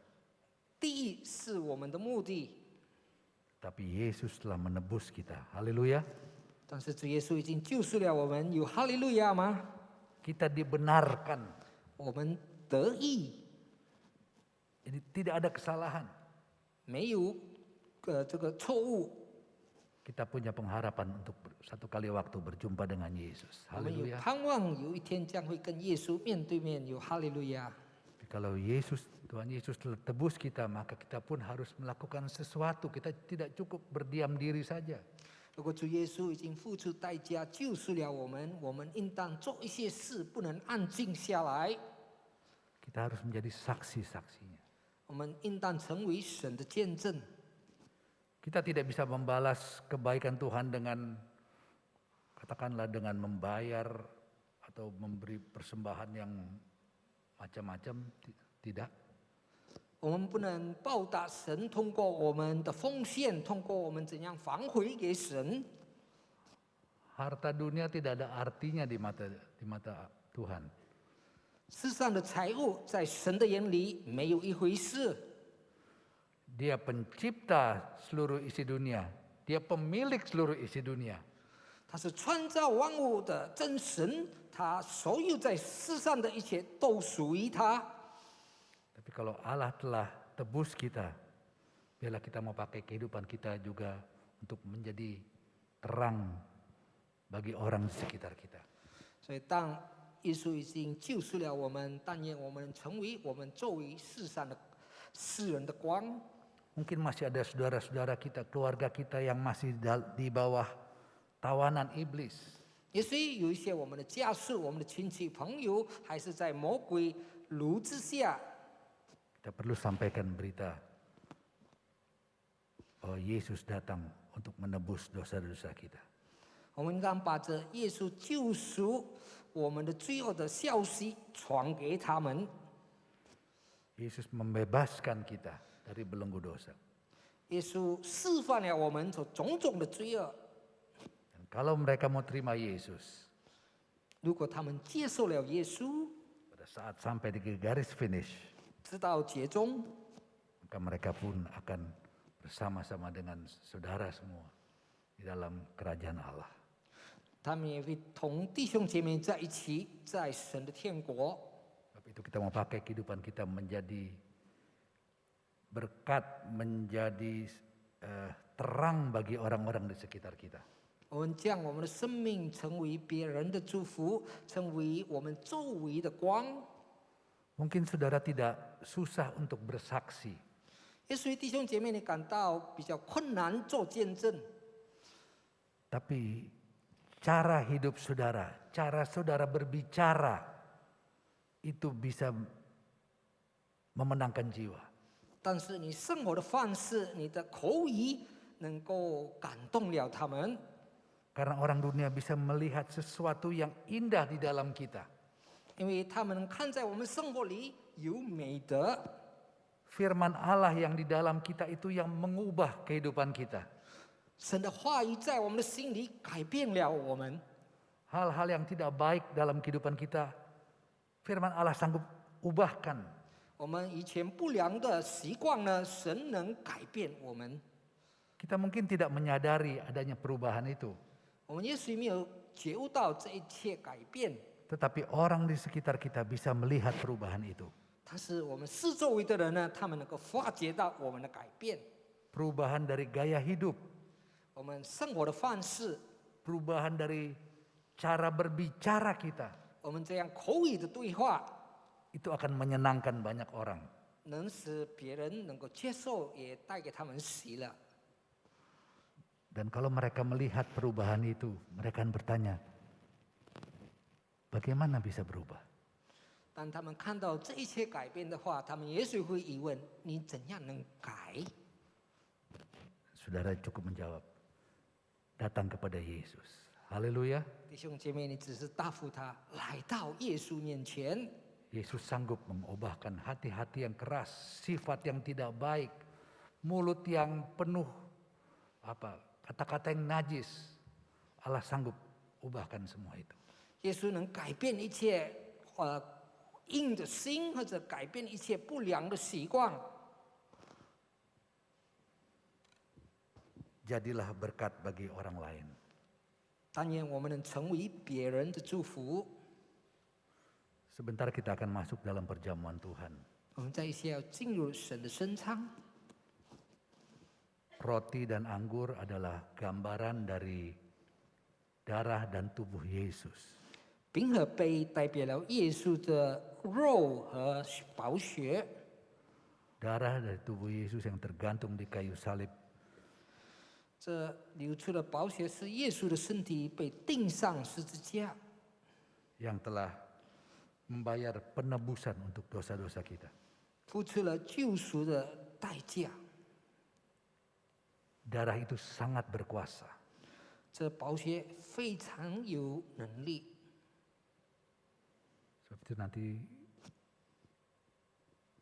地狱是我们的目的， Tapi Yesus telah menebus kita. Haleluya. 但是主耶稣已经救赎了我们，有哈利路亚吗？ Kita dibenarkan. 我们得义， Ini tidak ada kesalahan. 没有这个错误。kita punya pengharapan untuk satu kali waktu berjumpa dengan Yesus. 我们有 Haleluya. 盼望有一天将会跟耶稣面对面，有哈利路亚。 Kalau Tuhan Yesus telah tebus kita, maka kita pun harus melakukan sesuatu. Kita tidak cukup berdiam diri saja. 如果主耶稣已经付出代价救赎了我们，我们应当做一些事，不能安静下来。 Kita harus menjadi saksi-saksinya. 我们应当成为神的见证。 Kita tidak bisa membalas kebaikan Tuhan dengan, katakanlah dengan membayar atau memberi persembahan yang macam-macam, tidak. 我们不能报答神通过我们的奉献，通过我们怎样还回给神。 Harta dunia tidak ada artinya di mata Tuhan. 世上的财物在神的眼里没有一回事。 Dia pencipta seluruh isi dunia. Dia pemilik seluruh isi dunia. 他是创造万物的真神，他所有在世上的一切都属于他。 Tapi kalau Allah telah tebus kita, biarlah kita mau pakai kehidupan kita juga untuk menjadi terang bagi orang di sekitar kita. 所以，当耶稣已经救赎了我们，但愿我们成为我们作为世上的世人的光。 Mungkin masih ada saudara-saudara kita, keluarga kita yang masih di bawah tawanan iblis. 也许有一些我们的家属、我们的亲戚朋友，还是在魔鬼炉之下。 Kita perlu sampaikan berita bahwa Yesus datang untuk menebus dosa-dosa kita. 我们应当把这耶稣救赎我们的罪恶的消息传给他们。 Yesus membebaskan kita dari belenggu dosa. 耶稣释放了我们从种种的罪恶。 Dan kalau mereka mau terima Yesus, 如果他们接受了耶稣， pada saat sampai di garis finish, 直到节中， maka mereka pun akan bersama-sama dengan saudara semua di dalam kerajaan Allah. 他们也会同弟兄姐妹在一起，在神的天国。 Sebab itu kita mau pakai kehidupan kita menjadi berkat, menjadi terang bagi orang-orang di sekitar kita. 我们将我们的生命成为别人的祝福，成为我们周围的光。 Mungkin saudara tidak susah untuk bersaksi, 也许弟兄姐妹你感到比较困难做见证， tapi cara hidup saudara, cara saudara berbicara itu bisa memenangkan jiwa. 但是你生活的方式、你的口语能够感动了他们， Karena orang dunia bisa melihat sesuatu yang indah di dalam kita. 因为他们看在我们生活里有美德。 Firman Allah yang di dalam kita itu yang mengubah kehidupan kita. 神的话语在我们的心里改变了我们。 Hal-hal yang tidak baik dalam kehidupan kita, firman Allah sanggup ubahkan. 我们以前不良的习惯呢，神能改变我们。 Kita mungkin tidak menyadari adanya perubahan itu. 我们也许没有觉悟到这一切改变， Tetapi orang di sekitar kita bisa melihat perubahan itu. 但是我们四周围的人呢，他们能够发觉到我们的改变， Perubahan dari gaya hidup, 我们生活的方式， perubahan dari cara berbicara kita. 我们这样口语的对话， Itu akan menyenangkan banyak orang. 能使别人能够接受，也带给他们喜乐。 Dan kalau mereka melihat perubahan itu, mereka akan bertanya, bagaimana bisa berubah? 当他们看到这一切改变的话，他们也许会疑问：你怎样能改？ Saudara cukup menjawab, datang kepada Yesus. Haleluya. 弟兄姐妹，你只是答复他，来到耶稣面前。 Yesus sanggup mengubahkan hati-hati yang keras, sifat yang tidak baik, mulut yang penuh kata-kata yang najis. Allah sanggup ubahkan semua itu. 耶稣能改变一切硬的心，或者改变一切不良的习惯。 Jadilah berkat bagi orang lain. 但愿我们能成为别人的祝福。 Sebentar kita akan masuk dalam perjamuan Tuhan. 我们在一些要进入神的深仓。roti dan anggur adalah gambaran dari darah dan tubuh Yesus. 饼和杯代表了耶稣的肉和宝血， Darah dari tubuh Yesus yang tergantung di kayu salib. 这流出的宝血是耶稣的身体被钉上十字架， yang telah membayar penebusan untuk dosa-dosa kita. 付出了救赎的代价。 Darah itu sangat berkuasa. 这宝血非常有能力， Sebab itu nanti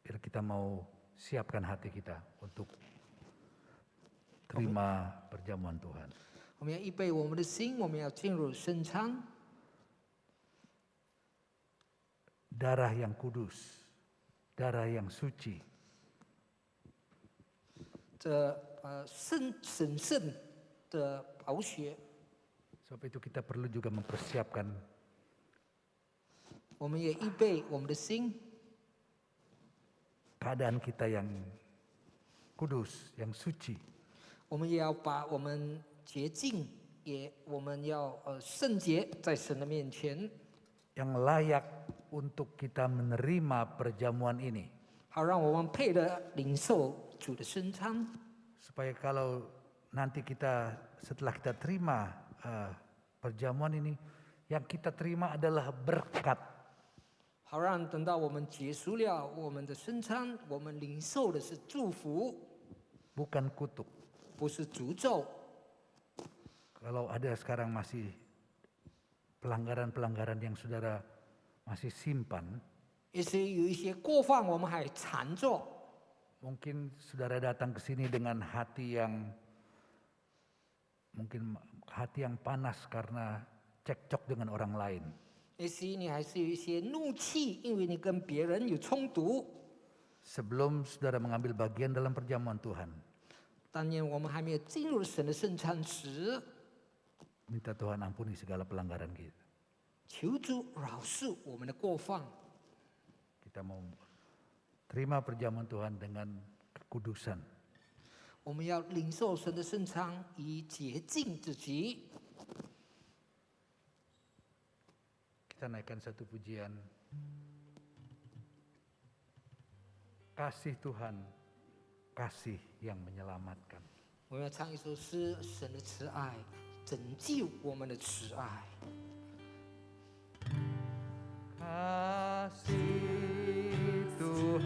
kita mau siapkan hati kita untuk terima perjamuan Tuhan. 我们要预备我们的心，我们要进入圣餐。 Darah yang kudus, darah yang suci, 这神圣的宝血， sebab itu kita perlu juga mempersiapkan 我们也预备我们的心， keadaan kita yang kudus, yang suci. 我们也要把我们洁净，我们要圣洁在神的面前， yang layak untuk kita menerima perjamuan ini. 好让我们配得领受主的圣餐。 Supaya kalau nanti setelah kita terima perjamuan ini, yang kita terima adalah berkat. 好让等到我们结束了我们的圣餐，我们领受的是祝福， Bukan kutuk. 不是诅咒。 Kalau ada sekarang masih pelanggaran-pelanggaran yang saudara masih simpan, 也是有一些过犯我们还缠着， mungkin saudara datang ke sini dengan hati yang panas karena cekcok dengan orang lain. 也许你还是有一些怒气，因为你跟别人有冲突。 Sebelum saudara mengambil bagian dalam perjamuan Tuhan, 当年我们还没有进入神的圣餐时， minta Tuhan ampuni segala pelanggaran kita. 求主饶恕我们的过犯。 Kita mau terima perjamuan Tuhan dengan kekudusan. 我们要领受神的圣餐，以洁净自己。 Kita naikkan satu pujian. Kasih Tuhan, kasih yang menyelamatkan. 我们要唱一首诗：神的慈爱拯救我们的慈爱。 Kasih Tuhan,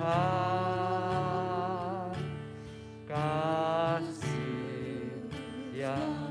kasih yang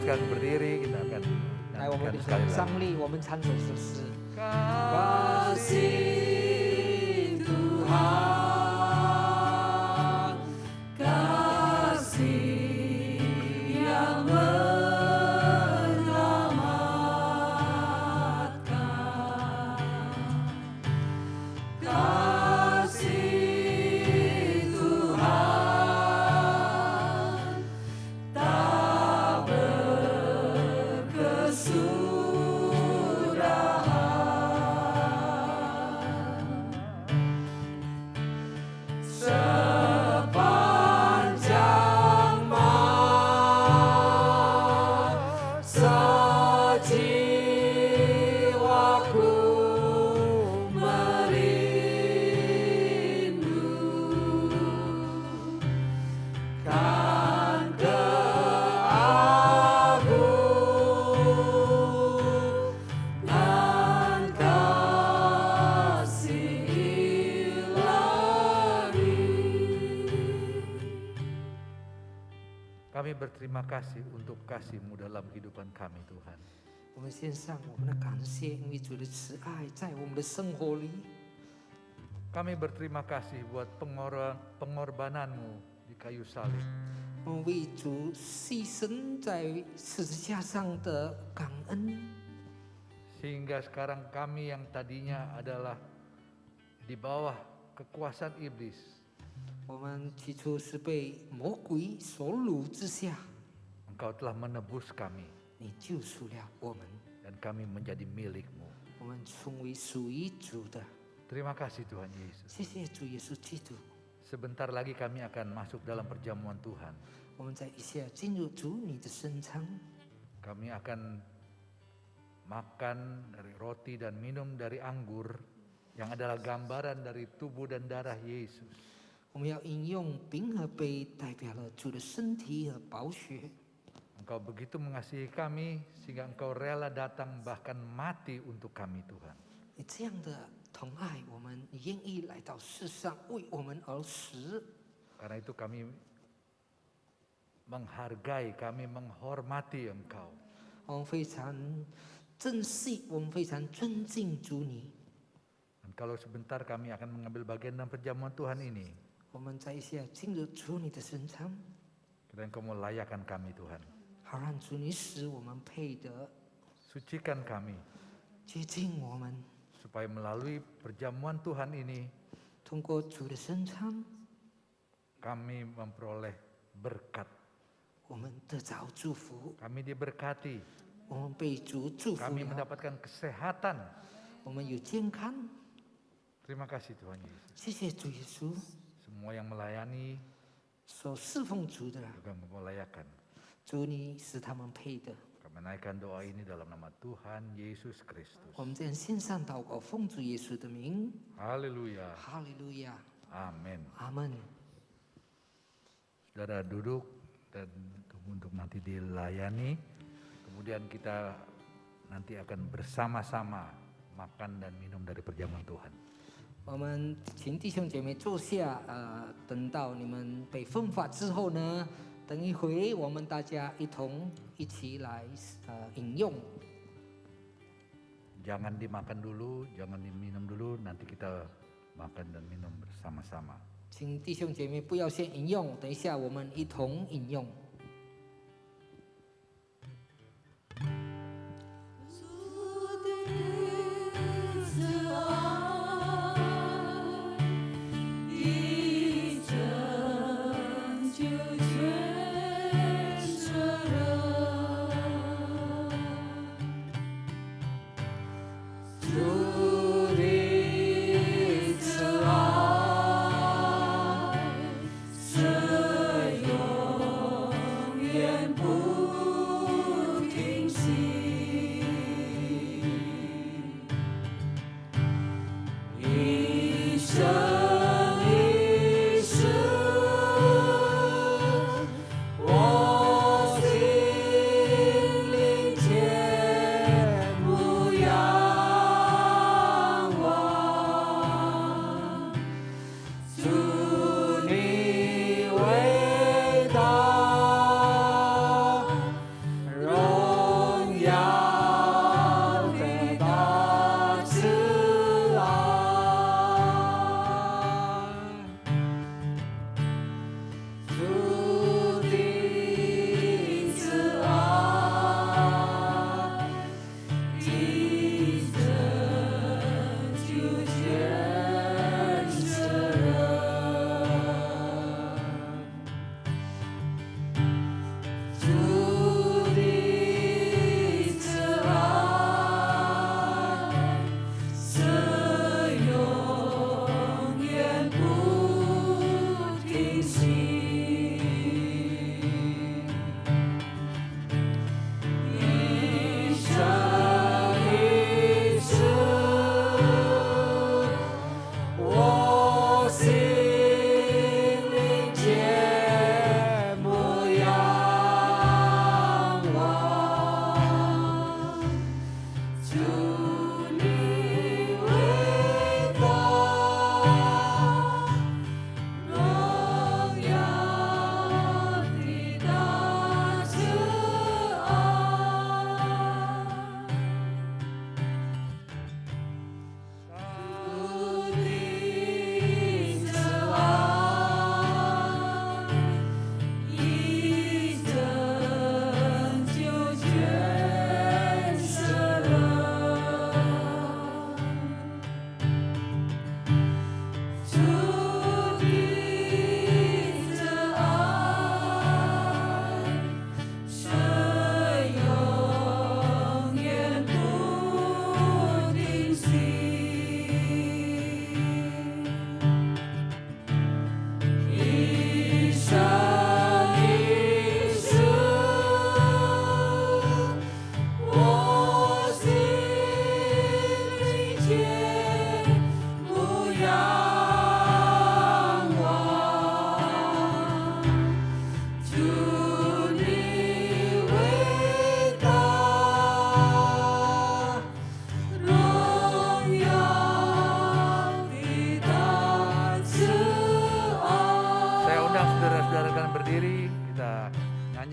sekarang berdiri, kita akan 来，我们 nyanyikan 领 sekali 受 lagi. 张力，我们唱首诗。 Kasih Tuhan, kasih yang menyelamatkan, kasih Tuhan tak berkesudahan. Kami berterima kasih untuk kasih-Mu dalam kehidupan kami Tuhan. 我们献上我们的感谢，因为主的慈爱在我们的生活里。 Kami berterima kasih buat pengorbanan-Mu di kayu salib. 我们为主牺牲在十字架上的感恩， Sehingga sekarang kami yang tadinya adalah di bawah kekuasaan iblis, 我们起初是被魔鬼所掳之下， Engkau telah menebus kami 你救赎了我们， dan kami menjadi milik-Mu. 我们成为属于主的。 Terima kasih Tuhan Yesus. 谢谢主耶稣基督。 Sebentar lagi kami akan masuk dalam perjamuan Tuhan. 我们在一下进入主你的深仓， Kami akan makan dari roti dan minum dari anggur yang adalah gambaran dari tubuh dan darah Yesus. 我们要饮用饼和杯，代表了主的身体和宝血。 Engkau begitu mengasihi kami sehingga Engkau rela datang bahkan mati untuk kami Tuhan. 你这样的疼爱我们，你愿意来到世上为我们而死。 Karena itu kami menghargai, kami menghormati Engkau. 我们非常珍惜，我们非常尊敬主你。 Dan kalau sebentar kami akan mengambil bagian dalam perjamuan Tuhan ini, 我们在一下进入主你的深仓， dan Engkau melayakkan kami Tuhan. 好让主你使我们配得 Sucikan kami 接近我们， supaya melalui perjamuan Tuhan ini 通过主的深仓， kami memperoleh berkat. 我们得着祝福， Kami diberkati, 我们被主祝福 kami 了， mendapatkan kesehatan. 我们有健康。 Terima kasih Tuhan Yesus. 谢谢主耶稣， Semua yang melayani 所侍奉主的， juga memuliakan. 主你使他们配得。 Kami naikkan doa ini dalam nama Tuhan Yesus Kristus. 我们这样线上祷告，奉主耶稣的名， Haleluya. 哈利路亚， Amin. 阿门。 Saudara duduk dan untuk nanti dilayani. Kemudian kita nanti akan bersama-sama makan dan minum dari perjamuan Tuhan. 我们请弟兄姐妹坐下，等到你们被分发之后呢，等一回我们大家一起来饮用。 Jangan dimakan dulu, jangan diminum dulu, nanti kita makan dan minum bersama-sama. 请弟兄姐妹不要先饮用，等一下我们一同饮用。 主的慈爱已拯救全世人，主的慈爱是永远不停息，一生一世，我心灵坚不仰望，主你伟大。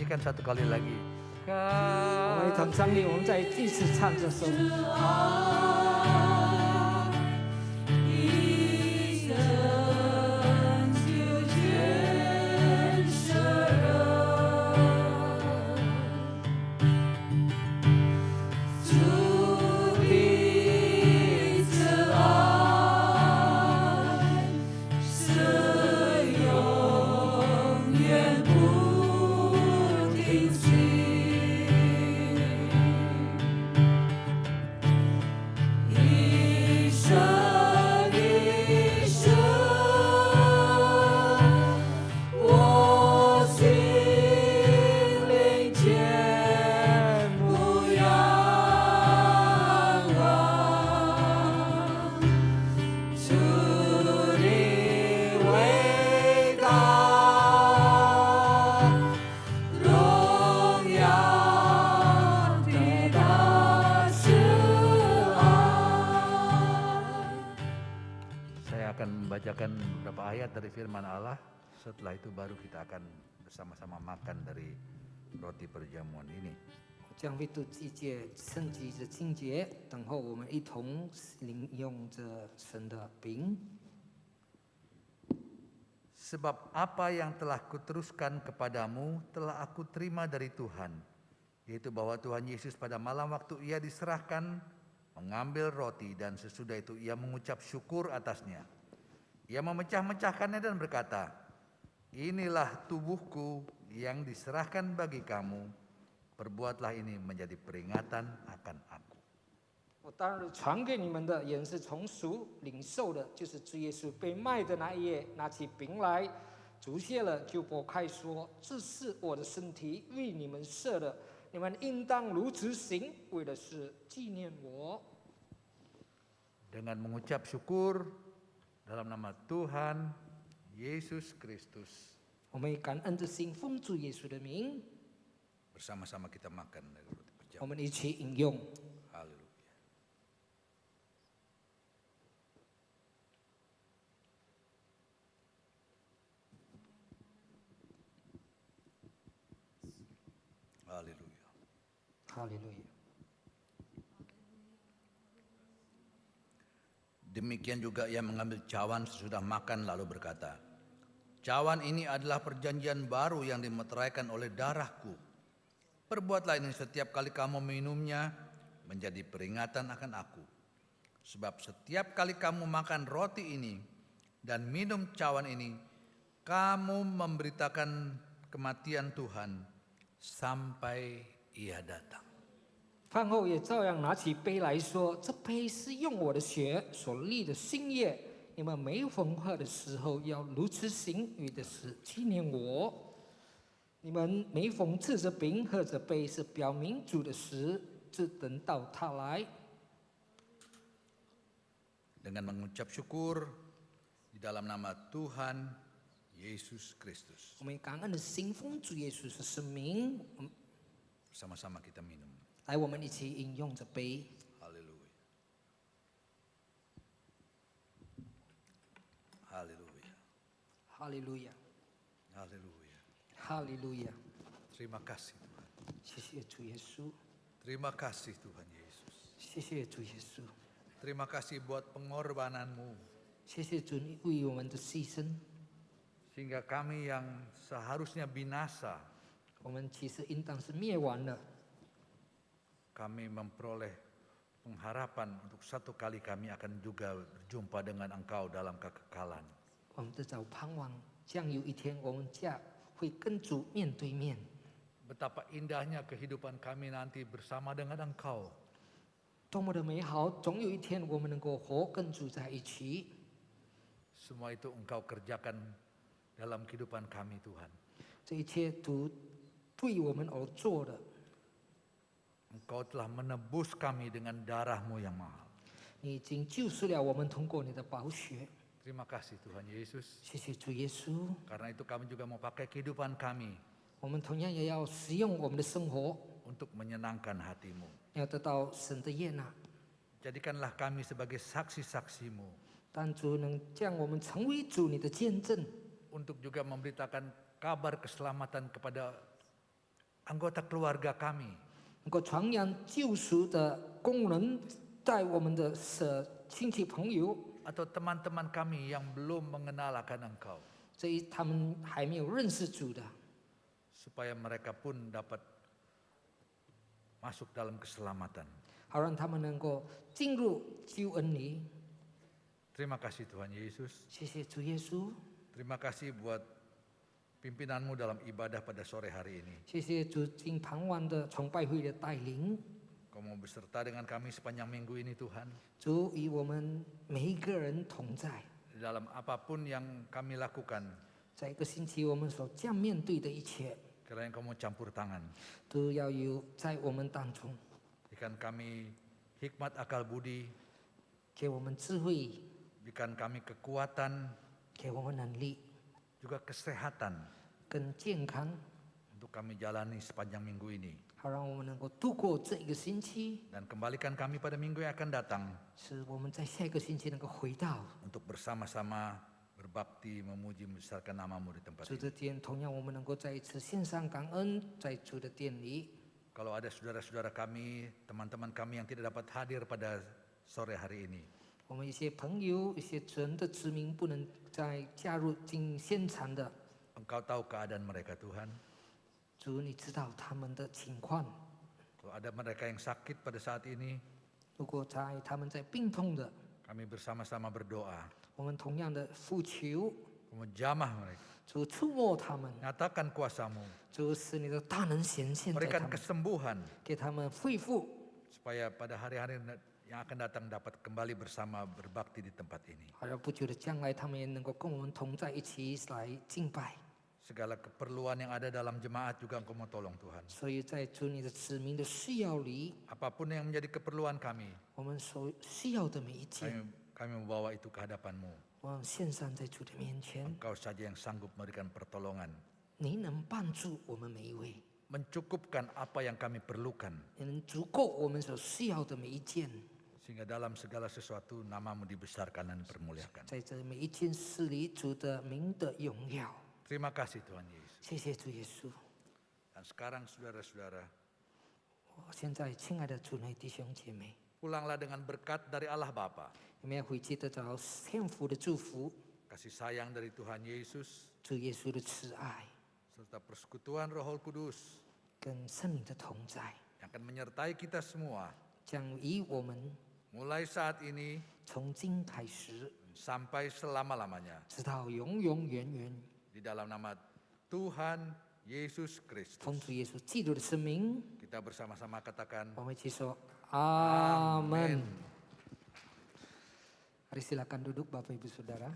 nyanyikan satu kali lagi. 我们一同站立，我们再一次唱这首。一生就全舍人，主彼此爱，是永远不停息。一生一生，我心灵坚不仰望，主你伟大，荣耀的大慈爱。 Saya akan membacakan beberapa ayat dari firman Allah. Setelah itu baru kita akan bersama-sama makan dari roti perjamuan ini. 将会读季节圣经的经节，等候我们一同领用着神的饼。 Sebab apa yang telah kuteruskan kepadamu telah aku terima dari Tuhan, yaitu bahwa Tuhan Yesus pada malam waktu ia diserahkan mengambil roti dan sesudah itu ia mengucap syukur atasnya. Ia memecah-mecahkannya dan berkata, inilah tubuhku yang diserahkan bagi kamu, perbuatlah ini menjadi peringatan akan aku. 我当日传给你们的，也是从属领受的，就是主耶稣被卖的那一夜，拿起饼来，祝谢了，就拨开说：“这是我的身体，为你们设的，你们应当如此行，为的是纪念我。” Dengan mengucap syukur dalam nama Tuhan Yesus Kristus, 我们以感恩的心奉主耶稣的名， bersama-sama kita makan dari roti 我 perjamuan. 们一起饮用。 Haleluya. Haleluya. 哈利路亚。 Demikian juga ia mengambil cawan sesudah makan lalu berkata, cawan ini adalah perjanjian baru yang dimeteraikan oleh darahku. Perbuatlah ini setiap kali kamu minumnya menjadi peringatan akan aku. Sebab setiap kali kamu makan roti ini dan minum cawan ini, kamu memberitakan kematian Tuhan sampai ia datang. 饭后也照样拿起杯来说：“这杯是用我的血所立的新约，你们每逢喝的时候要如此行，为的是纪念我。你们每逢吃着饼、喝着杯，是表明主的死，直等到他来。” Dengan mengucap syukur di dalam nama Tuhan Yesus Kristus. 我们感恩的心奉主耶稣的生命， Bersama-sama kita minum. 来，我们一起饮用这杯。 Haleluya. Haleluya. 哈利路亚， Haleluya. 哈利路亚！ Terima kasih Tuhan. 谢谢主耶稣， Terima kasih Tuhan Yesus. 谢谢主耶稣， Terima kasih buat pengorbananmu. 谢谢主你为我们的牺牲。 Sehingga kami yang seharusnya binasa, 我们其实应当是灭亡了， kami memperoleh pengharapan untuk satu kali kami akan juga berjumpa dengan Engkau dalam kekekalan. 我们得找盼望，将有一天我们将会跟主面对面。 Betapa indahnya kehidupan kami nanti bersama dengan Engkau. 多么的美好！总有一天我们能够活跟主在一起。 Semua itu Engkau kerjakan dalam kehidupan kami Tuhan. 这一切都对我们而做的， Engkau telah menebus kami dengan darah-Mu yang mahal. 你已经救赎了我们，通过你的宝血。 Terima kasih Tuhan Yesus. 谢谢主耶稣。 Karena itu kami juga mau pakai kehidupan kami 我们同样也要使用我们的生活， untuk menyenangkan hati-Mu. 要得到神的悦纳。 Jadikanlah kami sebagai saksi-saksi-Mu 但主能将我们成为主你的见证， untuk juga memberitakan kabar keselamatan kepada anggota keluarga kami, 能够传扬救赎的功能，在我们的亲戚朋友， atau teman-teman kami yang belum mengenal akan Engkau, 他们还没有认识主的， supaya mereka pun dapat masuk dalam keselamatan. 好让他们能够进入救恩里。 Terima kasih Tuhan Yesus. 谢谢主耶稣， Terima kasih buat pimpinanmu dalam ibadah pada sore hari ini. 谢谢主今傍晚的崇拜会的带领。 Kau mau beserta dengan kami sepanjang minggu ini Tuhan. 主与我们每一个人同在， Dalam apapun yang kami lakukan, 在一个星期我们所将面对的一切， kiranya Kau mau campur tangan. 都要有在我们当中， Berikan kami hikmat akal budi, 给我们智慧， berikan kami kekuatan, 给我们能力 juga kesehatan 跟健康， untuk kami jalani sepanjang minggu ini. 好让我们能够度过这一个星期， Dan kembalikan kami pada minggu yang akan datang 使我们在下一个星期能够回到 untuk bersama-sama berbakti, memuji, membesarkan namamu di tempat 主 ini. 的殿。同样，我们能够再一次献上感恩，在主的殿里。 Kalau ada saudara-saudara kami, teman-teman kami yang tidak dapat hadir pada sore hari ini, 我们一些朋友、一些神的子民不能再加入进现场的， Engkau tahu keadaan mereka Tuhan. 主你知道他们的情况。 Kalau ada mereka yang sakit pada saat ini, 如果他们在病痛的， kami bersama-sama berdoa, 我们同样的呼求， menjamah mereka, 主触摸他们， nyatakan kuasamu, 主使你的大能显现在他 berikan 们， kesembuhan, 给他们恢复， supaya pada hari-hari yang akan datang dapat kembali bersama berbakti di tempat ini. 好让不久的将来他们也能够跟我们同在一起来敬拜。 Segala keperluan yang ada dalam jemaat juga Engkau mau tolong Tuhan. 所以在主你的子民的需要里， Apapun yang menjadi keperluan kami, 我们所需要的每一件， kami membawa itu ke hadapan-Mu. 我们献上在主的面前， Engkau saja yang sanggup memberikan pertolongan, 你能帮助我们每一位， mencukupkan apa yang kami perlukan, 你能足够我们所需要的每一件， sehingga dalam segala sesuatu namamu dibesarkan dan dipermuliakan. 在这每一件事里，主的名的荣耀。 Terima kasih Tuhan Yesus. 谢谢主耶稣。 Dan sekarang saudara-saudara, 现在，亲爱的主内弟兄姐妹， pulanglah dengan berkat dari Allah Bapa, 你们要回去得着天父的祝福， kasih sayang dari Tuhan Yesus, 主耶稣的慈爱 serta persekutuan Roh Kudus 跟圣灵的同在， yang akan menyertai kita semua 将与我们 mulai saat ini 从今开始， sampai selama-lamanya. 直到永永远远。 Di dalam nama Tuhan Yesus 奉 Kristus, 主耶稣基督的圣名， kita bersama-sama katakan 我们一起说阿门 Amin. Mari silakan duduk Bapak Ibu Saudara.